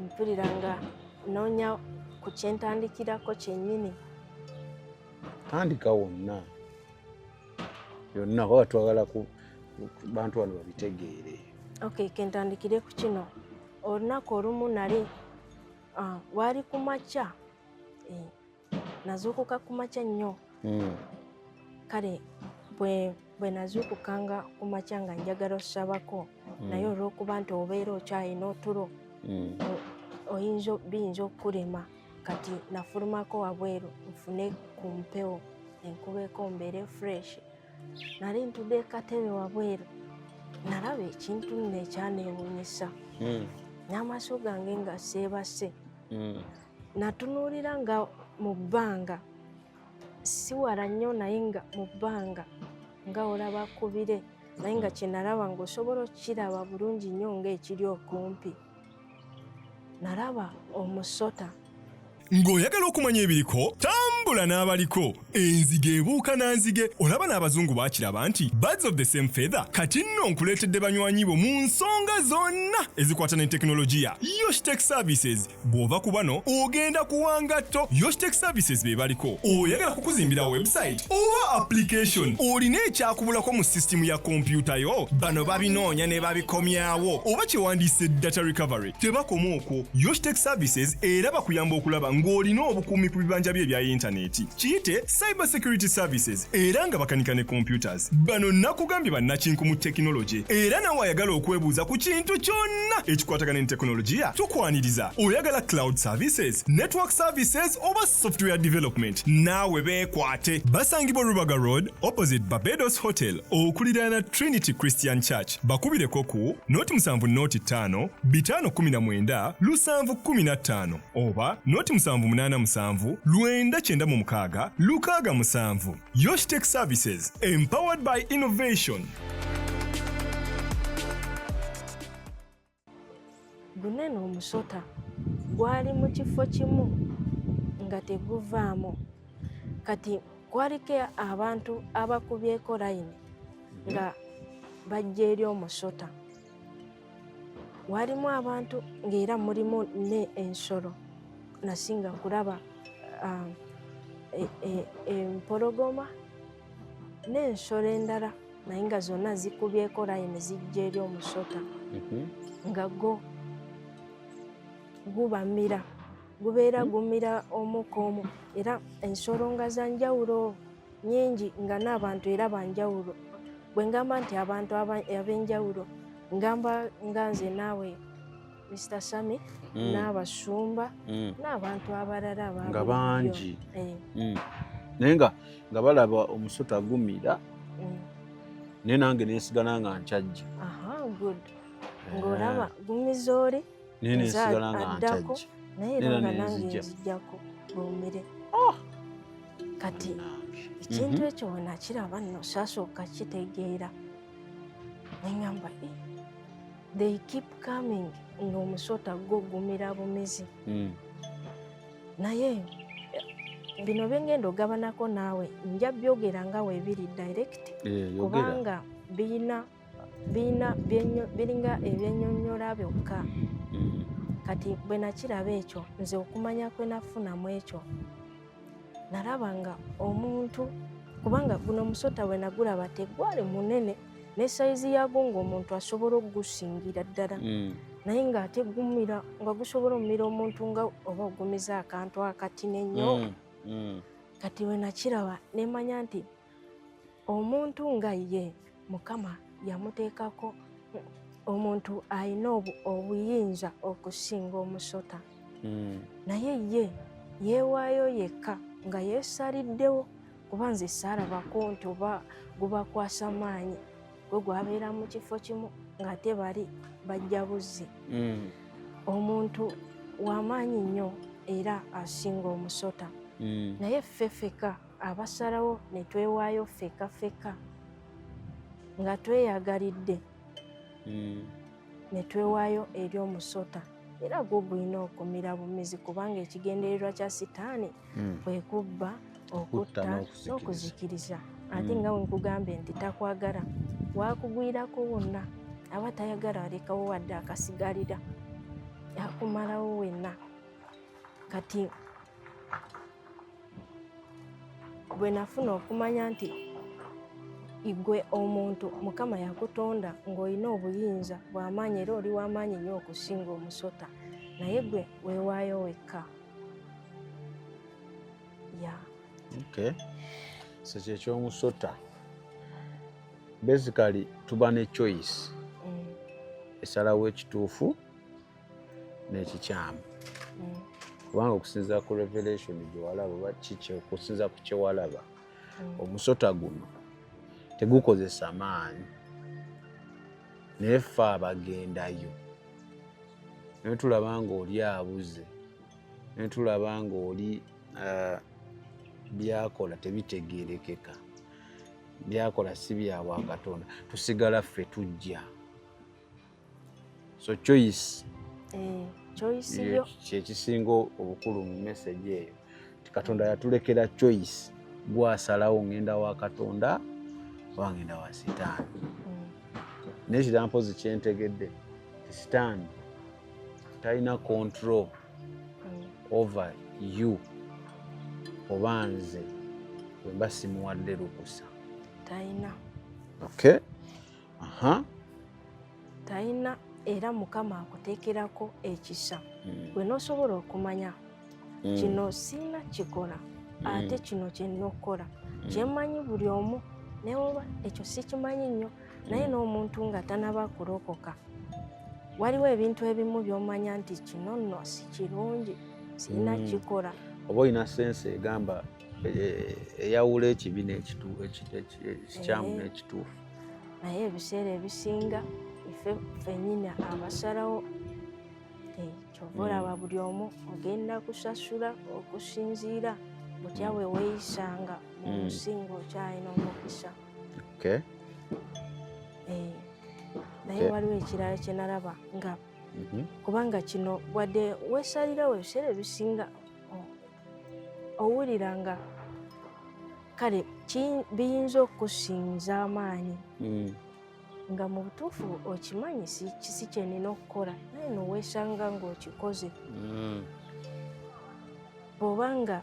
Mpulira nga noonya ku kyentandikirako kyennyini. Tandika wonna yonna kuba twagala ku bantu wano babitegeere. Okay, kentandikire ku kino. Olunaku olumu nali waali ku makya nazuukuka ku makya nnyo. Kale bwe nazuukukanga ku makya nga njagala osabako naye olw'okuba nti obeera okyalina otulo biyinza okukulema kati nafulumako wabweru nfune ku mpewo enkubeko mbeere fresh. Nali ntudde katebe wabweru nalaba ekintu nno ekyaneewuunyisa n'amaaso gange nga seebase. Natunuulira nga mu bbanga si wala nnyo naye nga mu bbanga nga olaba kubire naye nga kyenalaba ng'osobola okukiraba bulungi nnyo ng'ekiri okumpi. Nalaba omusota. Ng'oyagala okumanya ebiriko tambula n'abaliko. Enzige ebuuka na nzige. Olaba n'abazungu baakiraba nti birds of the same feather kati nno nkuleetedde banywanyi bo mu nsonga zonna ezikwata ne tekinologiya. Yoshtech Services bw'ova ku bano ogenda kuwangatto. Yoshtech Services be baliko. Oyagala kukuzimbira website oba application olina ekyakubulako mu sisitimu ya kompyuta yo bano babinoonya ne babikomyawo oba kyewandiise data recovery tebakoma okwo. Yoshtech Services era bakuyamba okulaba ng'olina obukuumi ku bibanja bye ebya yintaneeti. Kiyite Cyber Security Services era nga bakanika ne computers. Bano nakugambye bannakinku mu tekinologi era nawe ayagala okwebuuza ku kintu kyonna ekikwatagana ne tekinologiya tukwaniriza. Oyagala cloud services, network services oba software development naawe beekwate. Basangibwa Rubaga Road opposite Barbados Hotel okuliraana Trinity Christian Church. Bakubireko ku noti 7 noti 5 519 715 oba noti 787 996 667. Yoshtech Services, empowered by innovation. Guneno omusota gwali mu kifo kimu nga teguvaamu. Kati kwaliko abantu abakubyeko layini nga bajja eri omusota. Walimu abantu ng'era mulimu ne ensolo. Nasinga kulaba empologoma n'ensolo endala naye nga zonna zikubyeko layini zijja eri omusota nga gubamira gubeera gumira omukomu era ensolo nga za njawulo nnyingi nga n'abantu era banjawulo. Bwe ngamba nti abantu ab'enjawulo ngamba nga nze naawe Mr. Sami n'abasumba n'abantu abalala nga bangi naye nga balaba omusota gumira naye nange nesigala nga nkyajja. Good. Ng'olaba gumiza oli addako naye era nga nange nzijjako bumire. Kati ekintu ekyo we nakiraba nno saasooka kitegeera neŋŋamba they keep coming ng'omusota gwo gumira bumizi. Naye bino byengenda ogabanako naawe nja byogera nga weebiri direct kubanga biringa ebyennyonnyola byokka. kati bwe nakiraba ekyo nze okumanya kwe nafunamu ekyo nalaba nga omuntu kubanga guno omusota bwe nagulaba tegwali munene ne sayizi yagwo ng'omuntu asobola okugusingira ddala naye ng'ate gumira nga gusobola omumira omuntu nga oba ogumiza akantu akatine ennyo kati bwe nakiraba nemanya nti omuntu nga ye Mukama yamuteekako omuntu alina obuyinza okusinga omusota naye ye yeewaayo yekka nga yeesaliddewo kuba nze saalabako nti oba gubakwasa maanyi gwe gwabeera mu kifo kimu ng'ate bali bajja buzzi omuntu w'amaanyi nnyo era asinga omusota naye ffe ffeka abasalawo ne twewaayo ffeka ffeka nga tweyagalidde ne twewaayo eri omusota era gwo gulina okumira bumizi kubanga ekigendererwa kya sitaani kwe kubba okutta n'okuzikiriza ate nga we nkugambye nti takwagala wakugwirako wonna aba tayagala alekawo wadde akasigalira yakumalawo wenna kati bwe nafuna okumanya nti igwe omuntu Mukama yakutonda ng'olina obuyinza bw'amaanyi era oli w'amaanyi nnyo okusinga omusota naye gwe weewaayo wekka so kyekyomusota basically tuba ne choice esalawo ekituufu n'ekikyamu kubanga okusinziira ku revelation gyewalaba oba kiki okusinziira ku kyewalaba omusota guno tegukozesa maanyi naye ffe abagendayo naye tulaba ng'oli abuze naye tulaba ng'oli byakola tebitegeerekeka byakola si byawa Katonda tusigala ffe tujja so choice yo kyekisinga obukulu mu message eyo ti Katonda yatulekera choice gwasalawo ngenda wa Katonda oba ngenda wa sitaani nekira mpozi kyentegedde sitaani talina control over you oba nze wemba simuwadde lukusa talina talina era Mukama akuteekerako ekisa gwe n'osobola okumanya kino sina kikola ate kino kyenina okukola kyemmanyi buli omu newoba ekyo sikimanyi nnyo naye n'omuntu nga tanaba kulokoka waliwo ebintu ebimu by'omanya nti kino nno si kirungi sina kikola oba olina sense egamba eyawula ekibi ekikyamu n'ekituufu naye ebiseera ebisinga ife ffennyini abasalawo kyova olaba buli omu ogenda kusasula okusinziira butya we weeyisanga mu musinga okyalina omukisa naye waliwo ekirala kye nalaba nga kubanga kino wadde weesalirawo ebiseera ebisinga owulira nga kale biyinza okusinza amaanyi nga mu butuufu okimanyi kisi kyenina okukola naye noweesanga ng'okikoze bw'obanga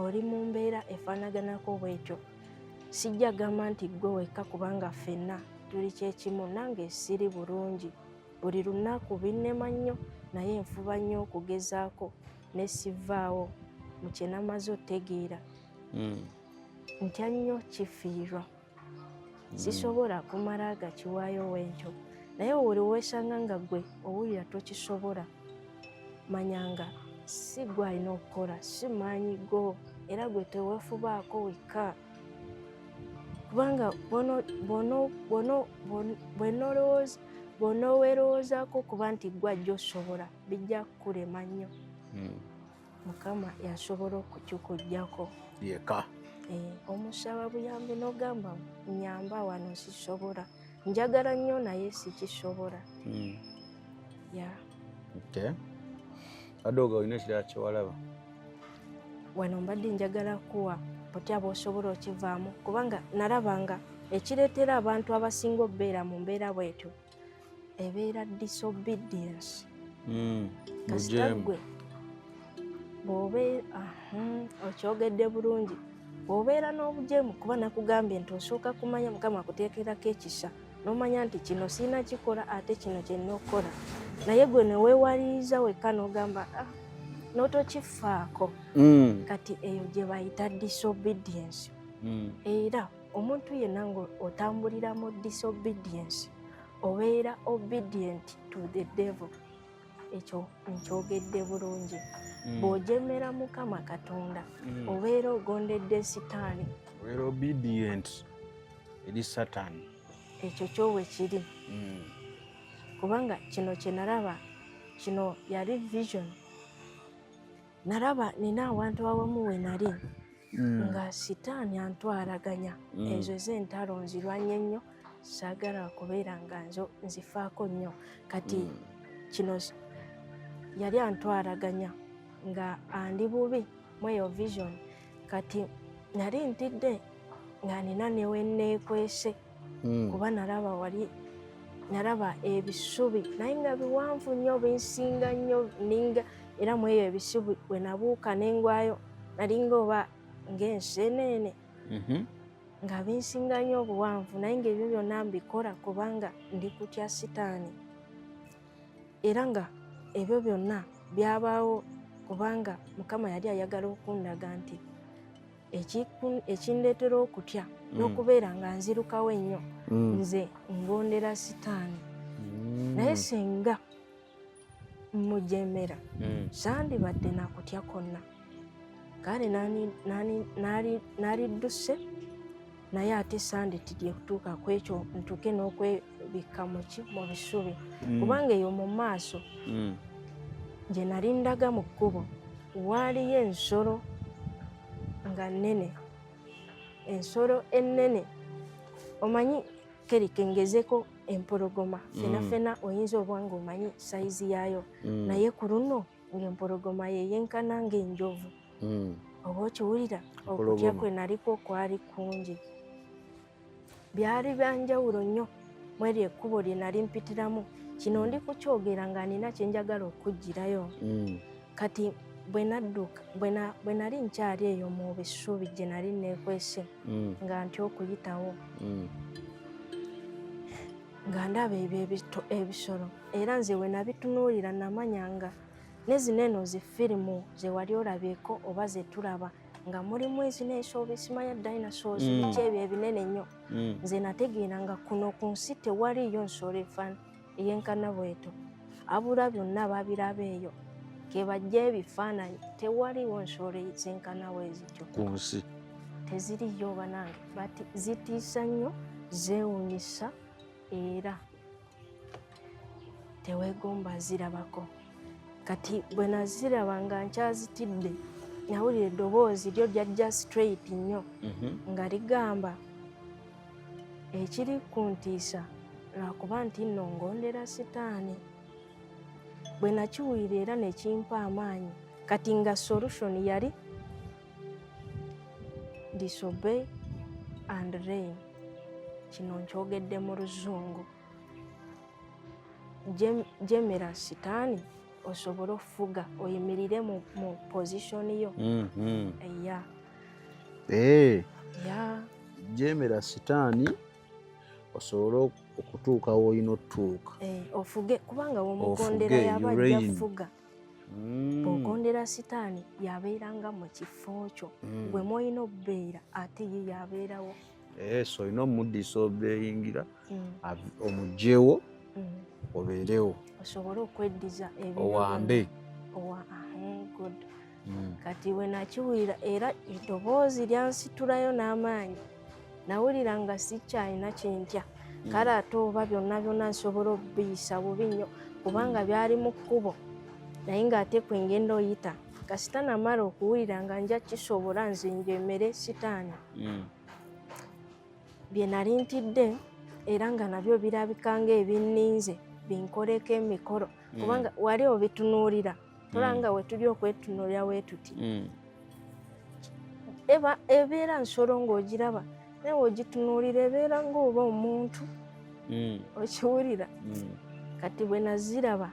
oli mu mbeera efaanaganako bwetyo sijja gamba nti gwe wekka kubanga ffenna tuli kyekimu nange siri bulungi buli lunaku binnema nnyo naye nfuba nnyo okugezaako ne sivaawo mu kye namaze otegeera ntya nnyo kifiirwa sisobola kumala gakiwaayo w'entyo naye buli weesanga nga gwe owulira tokisobola manyanga si gwe alina okukola si maanyi go era gwe teweefubaako wekka kubanga bw'onoowerowoozaako kuba nti gwe ajja osobola bijja kukulema nnyo Mukama yasobola okukikuggyako yeka omusaba buyambi n'ogamba nyamba wano sisobola njagala nnyo naye sikisobola adooga olina ekirala kyewalaba wano mbadde njagala kuwa otya bw'osobola okivaamu kubanga nalabanga ekireetera abantu abasinga okubeera mu mbeera bwetyo ebeera disobedience kasita gwe okyogedde bulungi bw'obeera n'obujeemu kuba nakugambye nti osooka kumanya Mukama akuteekerako ekisa n'omanya nti kino siina kikola ate kino kyena okukola naye gwe ne weewaliriza wekka n'ogamba n'otokifaako kati eyo gye bayita disobedience era omuntu yenna ng'otambulira mu disobedience obeera obedient to the devil. Ekyo nkyogedde bulungi bw'ojemera Mukama Katonda obeera ogondedde sitaani obeera obedient eri Sataani. Ekyo kyowe kiri kubanga kino kye nalaba kino yali vision nalaba nina awantu awamu we nali nga sitaani antwalaganya ezo ez'entalo nzirwanye nnyo saagala kubeera nga nzifaako nnyo kati kino yali antwalaganya nga andi bubi mu eyo vision kati nali ntidde nga nina newe neekwese kuba nalaba ebisubi naye nga biwanvu nnyo binsinga nnyo ninga era mu eyo ebisubi bwe nabuuka n'engwayo nalinga oba ng'enseenene nga binsinga nnyo obuwanvu naye ng'ebyo byonna mbikola kubanga ndi kutya sitaani era nga ebyo byonna byabaawo kubanga Mukama yali ayagala okundaga nti ekindeetera okutya n'okubeera nga nzirukawo ennyo nze ngondera sitaani naye singa mujemera sandibadde nakutya konna kale nalidduse naye ate sande tidye kutuuka ku ekyo ntuuke n'okwebikka mu bisubi kubanga eyo mu maaso gye nali ndaga mu kkubo waaliyo ensolo nga nnene ensolo ennene omanyi kerikengezeko empologoma fenafena oyinza oba nga omanyi sayizi yaayo naye ku luno ng'empologoma yeyenkana ng'enjovu oba okiwulira okutya kwe naliko kwali kungi byali byanjawulo nnyo mu eryo ekkubo lye nali mpitiramu kino ndi kukyogera nga nina kye njagala okuggyirayo kati bwe nali nkyali eyo mu bisubi gye nali neekwese nga ntya okuyitawo nga ndaba ebyo ebisolo era nze we nabitunuulira namanya nga ne zino eno zifirimu ze wali olabyeko oba ze tulaba nga mulimu ezineesooba esimanya dinosaurs biki ebyo ebinene nnyo nze nategeera nga kuno ku nsi tewaliyo nsolo eyenkana bweto abula byonna babiraba eyo ke bajja ebifaananyi tewaliwo nsolo zenkana bwezityo ku nsi teziriyo banange bati zitiisa nnyo zeewuunyisa era teweegomba zirabako kati bwe naziraba nga nkyazitidde nawulira eddoboozi lyo lyajja straight nnyo nga ligamba ekiri kuntiisa lwakuba nti nno ngondera sitaani bwe nakiwulira era nekimpa amaanyi kati nga solution yali disobey and reign kino nkyogedde mu Luzungu jemera sitaani osobola okufuga oyimirire mu pozishoni yo jemera sitaani osobole okutuuka w'olina otuuka ofuge kubanga womugondera yaba ajja kufuga bw'ogondera sitaani yabeeranga mu kifo kyo gwe mwolina okubeera ate ye yabeerawo so olina omuddiisa obeyingira omugjewo obeerewo osobole okweddiza owambe kati we nakiwulira era eddoboozi lyansitulayo n'amaanyi nawulira nga sikyalina kyentya kale ate oba byonna byonna nsobola okubiyisa bubi nnyo kubanga byali mu kkubo naye ng'ate kwe ngenda oyita kasita namala okuwulira nga nja kisobola nze njemere sitaani bye nali ntidde era nga nabyo birabika ng'ebinninze binkoleko emikolo kubanga wali obitunuulira tolanga we tuli okwetunuulira we tuti ebeera nsolo ng'ogiraba naye ogitunuulira ebeera ng'oba omuntu okiwulira kati bwe naziraba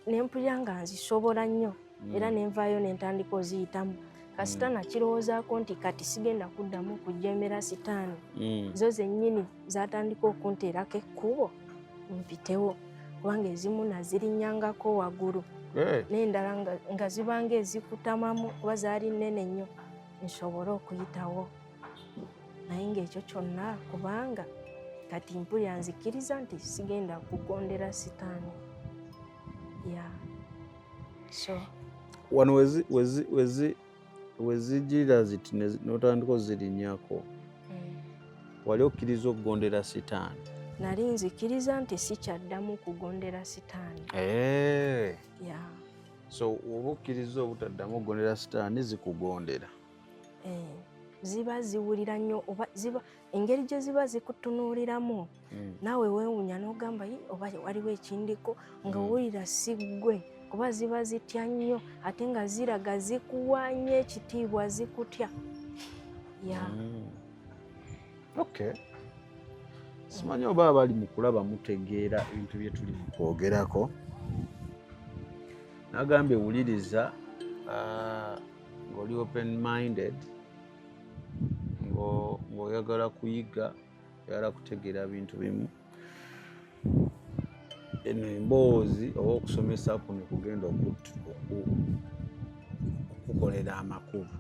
nempulira nga nzisobola nnyo era nenvaayo nentandika oziyitamu kasita nakirowoozaako nti kati sigenda kuddamu kujemera sitaani zo zennyini zatandika okunteerako ekkubo mpitewo kubanga ezimu nazirinyangako waggulu n'endala nga zibanga ezikutamamu kuba zaali nnene nnyo nsobole okuyitawo naye ng'ekyo kyonna kubanga kati mpulira nzikiriza nti sigenda kugondera sitaani so wano wezijira ziti notandika ozirinyako wali okkiriza okugondera sitaani? Nali nzikiriza nti sikyaddamu kugondera sitaani. So oba okkiriza obutaddamu okugondera sitaani zikugondera? Ziba ziwulira nnyo oba ziba engeri gye ziba zikutunuuliramu naawe weewuunya n'ogamba oba waliwo ekindiko nga owulira si ggwe kuba ziba zitya nnyo ate nga ziraga zikuwaanye ekitiibwa zikutya. Simanyi oba abali mu kulaba mutegeera ebintu bye tuli mu kwogerako. Nagambye wuliriza ng'oli open minded ng'oyagala kuyiga oyagala kutegeera bintu bimu. Eno emboozi oba okusomesa kuno kugenda okukolera amakulu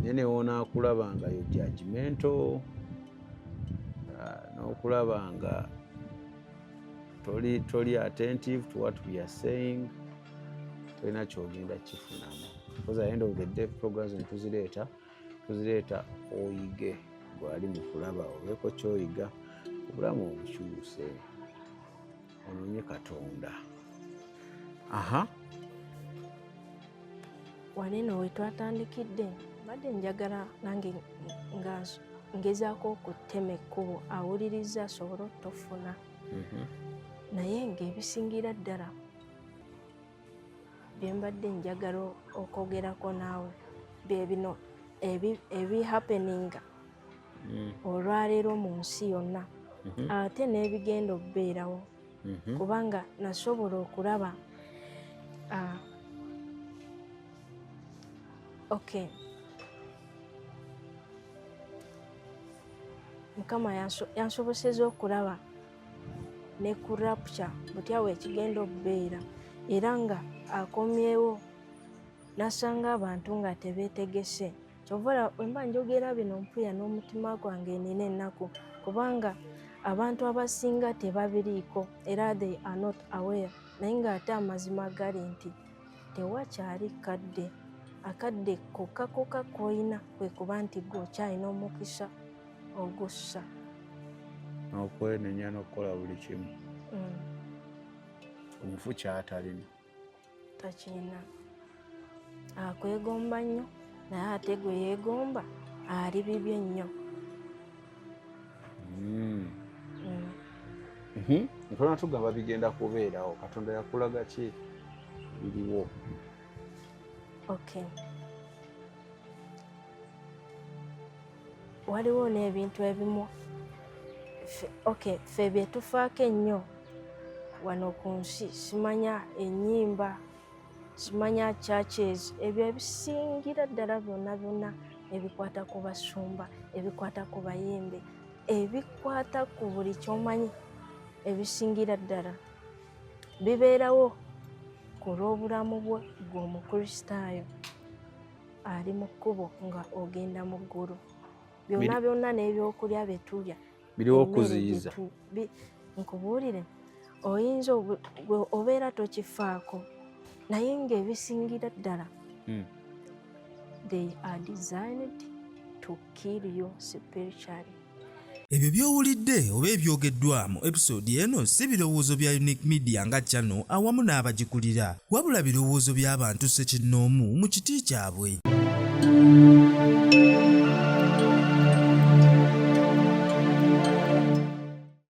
naye newonaakulaba nga yo judgmental n'okulaba nga toli attentive to what we are saying, tolina kyogenda kifunamu. Because at the end of the day programs tuzireeta oyige gwali mu kulaba obeeko kyoyiga obulamu obukyuse onoonye Katonda. Waneno we twatandikidde badde njagala nange nga ngezaako okutema ekkubo awuliriza asobole otofuna naye ng'ebisingira ddala bye mbadde njagala okwogerako naawe bye bino ebihappeninga olwaleero mu nsi yonna ate n'ebigenda okubeerawo kubanga nasobola okulaba Mukama yansoboseza okulaba ne ku rapture butyawo ekigenda okubeera era nga akomyewo nasanga abantu nga tebeetegese. Kyova wemba njogera bino mpulira n'omutima gwange nina ennaku kubanga abantu abasinga tebabiriiko era they are not aware naye ng'ate amazima gali nti tewakyali akadde kokka koyina kwe kuba nti gwokyalina omukisa ogussa n'okwenenya n'okukola buli kimu. Omufu kyatalina takirina akwegomba nnyo naye ate gwe yeegomba ali bibi ennyo. Ntona tugamba bigenda kubeerawo. Katonda yakulaga ki biriwo? Waliwo n'ebintu ebimu ffe bye tufaako ennyo wano ku nsi, simanya ennyimba, simanya churches, ebyo ebisingira ddala byonna ebikwata ku basumba, ebikwata ku bayimbi, ebikwata ku buli kyomanyi, ebisingira ddala bibeerawo ku lw'obulamu bwe gw'omukristaayo ali mu kkubo nga ogenda mu ggulu. Byonna n'ebyokulya bye tulya biriwo okuziyiza. Nkubuulire, oyinza obeera tokifaako naye ng'ebisingira ddala they are designed to kill you spiritually. Ebyo by'owulidde oba ebyogeddwamu episode eno si birowoozo bya Unique Media nga channel awamu n'abagikulira, wabula birowoozo by'abantu ssekinnoomu mu kiti kyabwe.